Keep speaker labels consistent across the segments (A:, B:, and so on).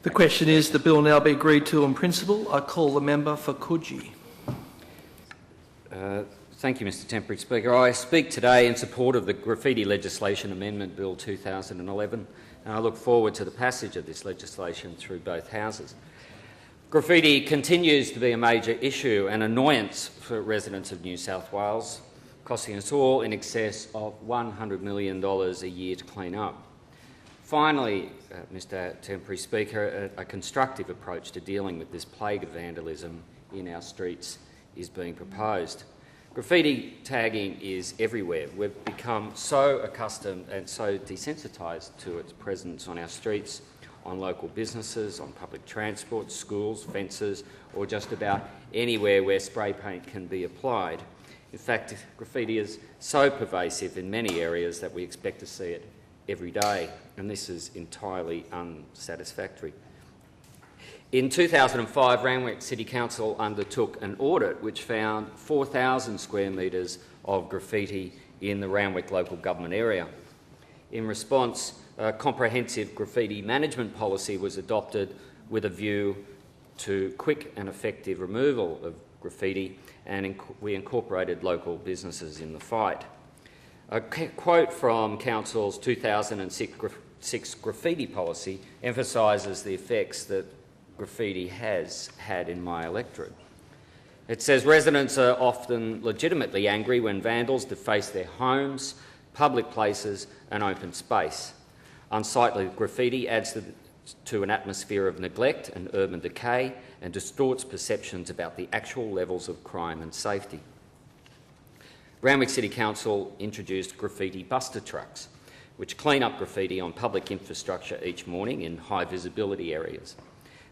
A: The question is the bill now be agreed to in principle. I call the member for Coogee.
B: Thank you, Mr Temporary Speaker. I speak today in support of the Graffiti Legislation Amendment Bill 2011, and I look forward to the passage of this legislation through both houses. Graffiti continues to be a major issue and annoyance for residents of New South Wales, costing us all in excess of $100 million a year to clean up. Finally, Mr Temporary Speaker, a constructive approach to dealing with this plague of vandalism in our streets is being proposed. Graffiti tagging is everywhere. We've become so accustomed and so desensitised to its presence on our streets, on local businesses, on public transport, schools, fences, or just about anywhere where spray paint can be applied. In fact, graffiti is so pervasive in many areas that we expect to see it every day, and this is entirely unsatisfactory. In 2005, Randwick City Council undertook an audit which found 4,000 square metres of graffiti in the Randwick local government area. In response, a comprehensive graffiti management policy was adopted with a view to quick and effective removal of graffiti, and we incorporated local businesses in the fight. A quote from Council's 2006 graffiti policy emphasises the effects that graffiti has had in my electorate. It says residents are often legitimately angry when vandals deface their homes, public places and open space. Unsightly graffiti adds to an atmosphere of neglect and urban decay and distorts perceptions about the actual levels of crime and safety. Randwick City Council introduced graffiti buster trucks, which clean up graffiti on public infrastructure each morning in high visibility areas.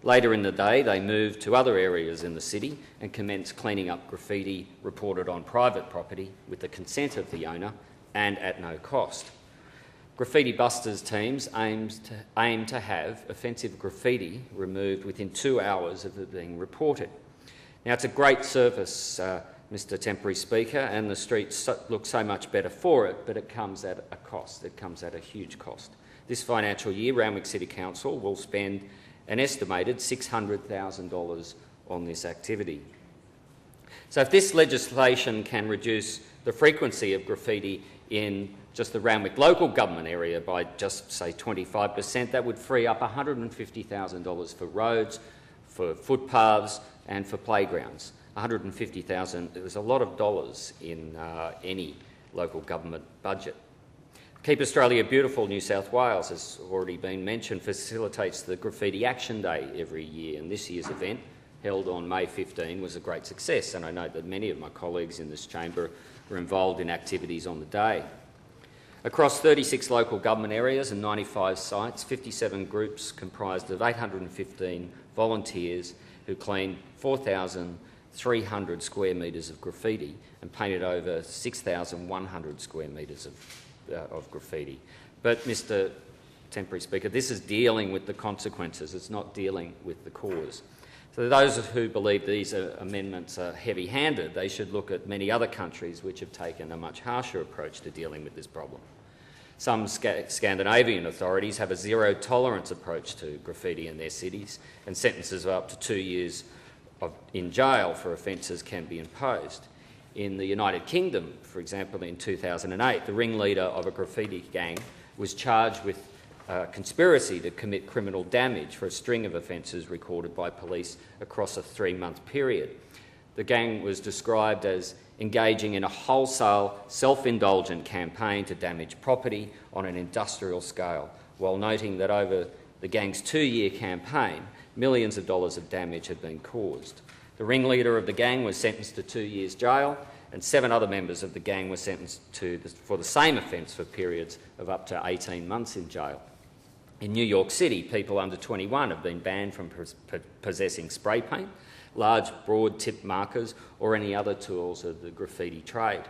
B: Later in the day, they moved to other areas in the city and commenced cleaning up graffiti reported on private property with the consent of the owner and at no cost. Graffiti busters teams aim to have offensive graffiti removed within 2 hours of it being reported. Now, it's a great service, Mr Temporary Speaker, and the streets look so much better for it, but it comes at a cost. It comes at a huge cost. This financial year, Randwick City Council will spend an estimated $600,000 on this activity. So if this legislation can reduce the frequency of graffiti in just the Randwick local government area by just, say, 25%, that would free up $150,000 for roads, for footpaths and for playgrounds. $150,000 is a lot of dollars in any local government budget. Keep Australia Beautiful New South Wales, as already been mentioned, facilitates the Graffiti Action Day every year, and this year's event, held on May 15, was a great success, and I know that many of my colleagues in this chamber were involved in activities on the day. Across 36 local government areas and 95 sites, 57 groups comprised of 815 volunteers who cleaned 4,300 square metres of graffiti and painted over 6,100 square metres of graffiti. But, Mr Temporary Speaker, this is dealing with the consequences, it's not dealing with the cause. So those who believe these amendments are heavy-handed, they should look at many other countries which have taken a much harsher approach to dealing with this problem. Some Scandinavian authorities have a zero-tolerance approach to graffiti in their cities, and sentences of up to 2 years in jail for offences can be imposed. In the United Kingdom, for example, in 2008, the ringleader of a graffiti gang was charged with conspiracy to commit criminal damage for a string of offences recorded by police across a 3-month period. The gang was described as engaging in a wholesale, self-indulgent campaign to damage property on an industrial scale, while noting that over the gang's 2-year campaign, millions of dollars of damage had been caused. The ringleader of the gang was sentenced to 2 years jail, and 7 other members of the gang were sentenced for the same offence for periods of up to 18 months in jail. In New York City, people under 21 have been banned from possessing spray paint, large broad-tip markers or any other tools of the graffiti trade.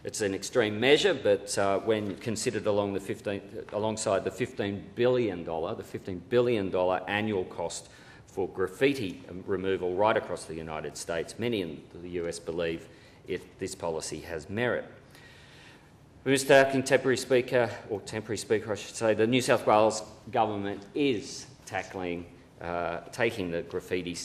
B: It's an extreme measure, but when considered alongside the $15 billion annual cost for graffiti removal right across the United States, many in the US believe this policy has merit. Mr Temporary Speaker, or Temporary Speaker I should say, the New South Wales Government is tackling taking the graffiti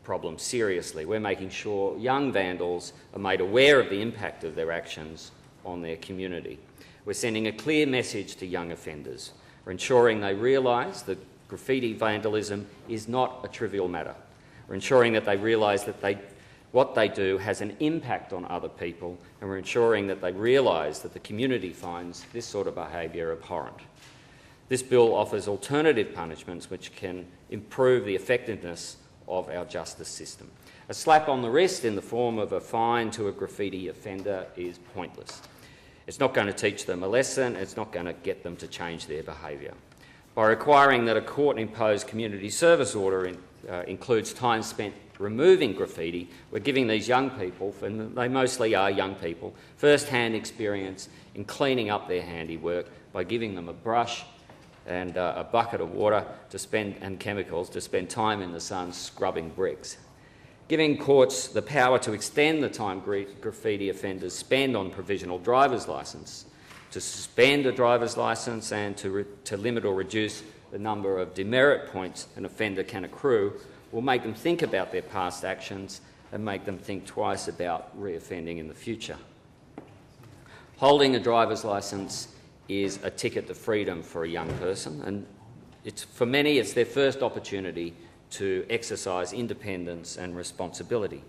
B: problem seriously. We're making sure young vandals are made aware of the impact of their actions on their community. We're sending a clear message to young offenders. We're ensuring they realise that graffiti vandalism is not a trivial matter. We're ensuring that they realise that what they do has an impact on other people, and we're ensuring that they realise that the community finds this sort of behaviour abhorrent. This bill offers alternative punishments which can improve the effectiveness of our justice system. A slap on the wrist in the form of a fine to a graffiti offender is pointless. It's not going to teach them a lesson, it's not going to get them to change their behaviour. By requiring that a court-imposed community service order includes time spent removing graffiti, we're giving these young people, and they mostly are young people, first-hand experience in cleaning up their handiwork by giving them a brush and a bucket of water and chemicals to spend time in the sun scrubbing bricks. Giving courts the power to extend the time graffiti offenders spend on provisional driver's licence, to suspend a driver's licence and to limit or reduce the number of demerit points an offender can accrue will make them think about their past actions and make them think twice about reoffending in the future. Holding a driver's licence is a ticket to freedom for a young person, and for many it's their first opportunity to exercise independence and responsibility.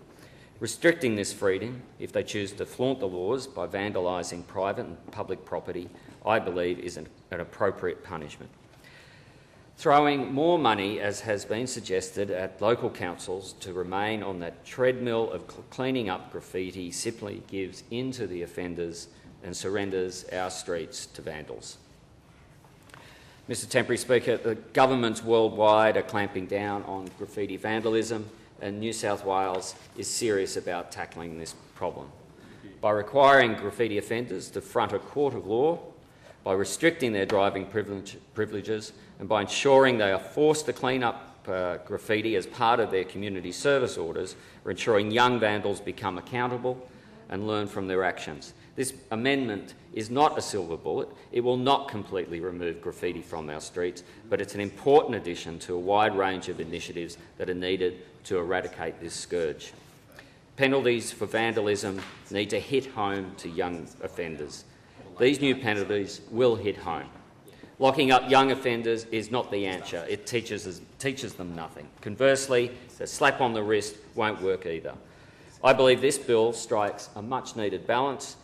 B: Restricting this freedom, if they choose to flaunt the laws by vandalising private and public property, I believe is an appropriate punishment. Throwing more money, as has been suggested, at local councils to remain on that treadmill of cleaning up graffiti simply gives in to the offenders and surrenders our streets to vandals. Mr Temporary Speaker, the governments worldwide are clamping down on graffiti vandalism, and New South Wales is serious about tackling this problem. By requiring graffiti offenders to front a court of law, by restricting their driving privileges, and by ensuring they are forced to clean up graffiti as part of their community service orders, we're ensuring young vandals become accountable and learn from their actions. This amendment is not a silver bullet. It will not completely remove graffiti from our streets, but it's an important addition to a wide range of initiatives that are needed to eradicate this scourge. Penalties for vandalism need to hit home to young offenders. These new penalties will hit home. Locking up young offenders is not the answer. It teaches them nothing. Conversely, the slap on the wrist won't work either. I believe this bill strikes a much-needed balance,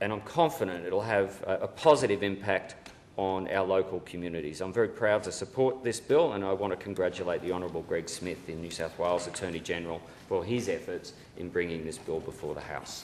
B: and I'm confident it'll have a positive impact on our local communities. I'm very proud to support this bill, and I want to congratulate the Honourable Greg Smith, the New South Wales Attorney-General, for his efforts in bringing this bill before the House.